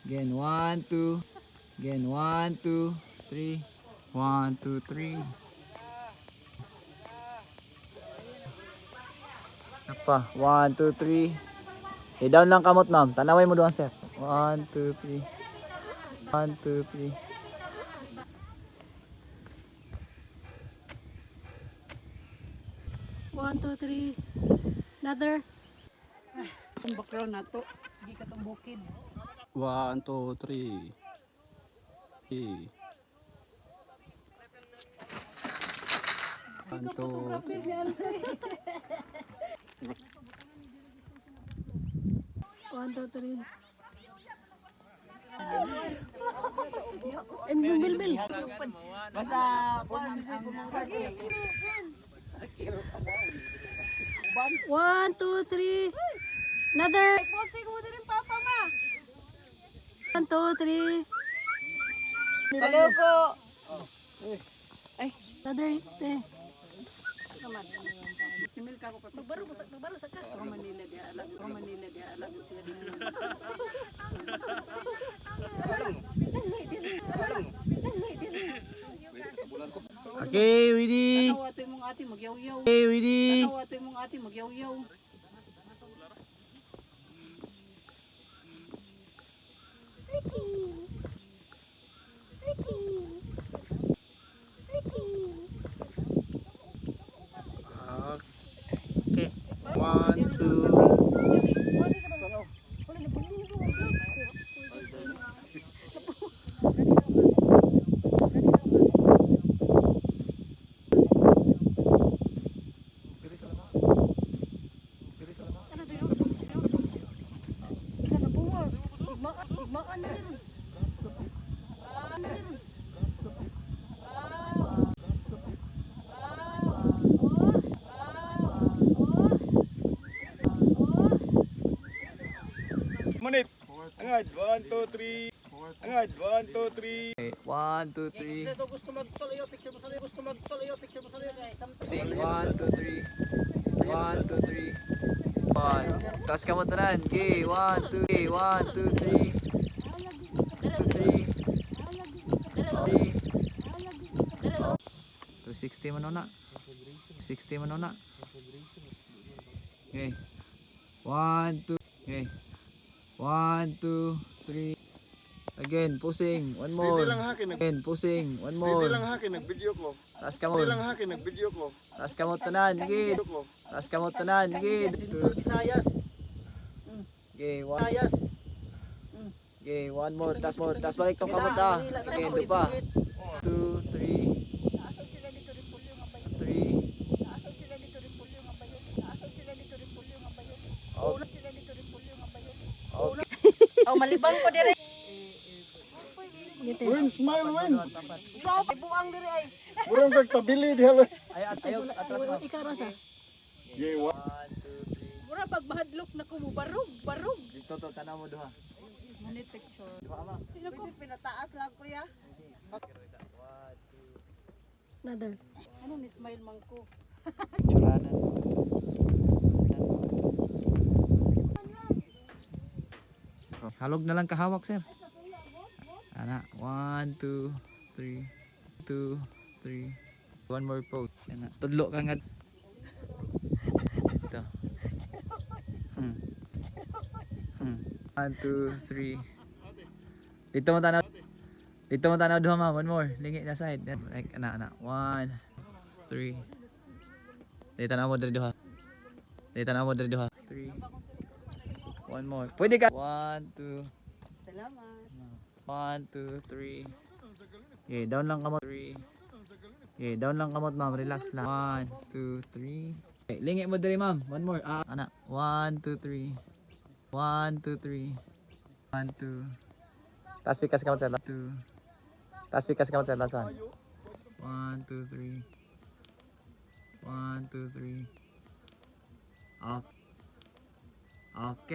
Again, 1, 2. Again, 1, 2, 3. 1, 2, 3. Apa? 1, 2, 3. Okay, down lang kamot, ma'am. Tanaway mo doon, sir. 1, 2, 3. 1, 2, 3. One, two, three. Another. Itong background na to, hindi ka itong bukid. 1, 2, 3. 1, 2, 3. One, two, three. Bil. Basta, One, two, three. Another. posting mo din papa ma. 1, 2, 3. Paluko. Another. Simil ka ko pa. Magbaro sa ka. Ako Manila di alam. Ako Manila di alam. Sila din. Okay, Widdy. Tanaw ato yung mga ate magyaw-yaw. Okay, Widdy. Tanaw ato yung mga ate magyaw-yaw. Okay. 1, 2. Igmaan na rin. Manit. Angad. 1, 2, 3. Angad. 1, 2, 3. Okay, 1, 2, 3. Ito gusto magsalayo, picture mo salayo. Gusto magsalayo, picture mo salayo. 1, 2, 3. 1, 2, 3. 1. Taas ka mo tanan. Okay, 1, 2, 3. 260 mo na. 60 mo na. Okay. 1, 2. Okay. 1, 2, 3. Again, pusing. One more. Hindi lang hakin. Again, pusing. One Hindi more. lang hakin. Nag-video ko. Taas ka mo. Hindi lang hakin. Nag-video ko. Taas ka mo tanan. Again. Taas ka mo tanan. Again. Visayas. Okay, 1. Visayas. Okay, one more. Taas more. Taas balik tong kamot ah. Sige, do pa. 2, 3. 3. Okay. Oh, malibang ko dire. Win, smile, win. So, buang dire ay. Murang kagtabili diha. Ayaw, atras mo. Ikaw rasa. Yeah, 1. 1, 2, 3. Mura pag mahadlok na ko mo barug. Dito to, tanaw mo duha. Manit picture. Duha ma. Pwede pinataas lang kuya. Another. Ano ni smile man ko? Churanan. Halog na lang kahawak, sir. Ana, 1, 2, 3. 2, 3. One more pose. Ana, tudlo ka nga. Ito. 1, 2, 3. Dito mo tanaw. Dito mo tanaw duha, ma'am. One more. Lingi na side. Like, ana. 1, 3. Dito na mo dari duha. Dito na mo dari duha. 3. One more. Pwede ka. 1, 2. Salamat. 1, 2, 3. Okay, down lang kamot. 3. Okay, down lang kamot, ma'am. Relax lang. 1, 2, 3. Okay, lingi mo dali, ma'am. One more. Ana. 1, 2, 3. 1, 2, 3. 1, 2. Taas pikas kamot sa last 2. Taas pikas kamot sa last one. 1, 2, 3. 1, 2, 3. Okay. Okay.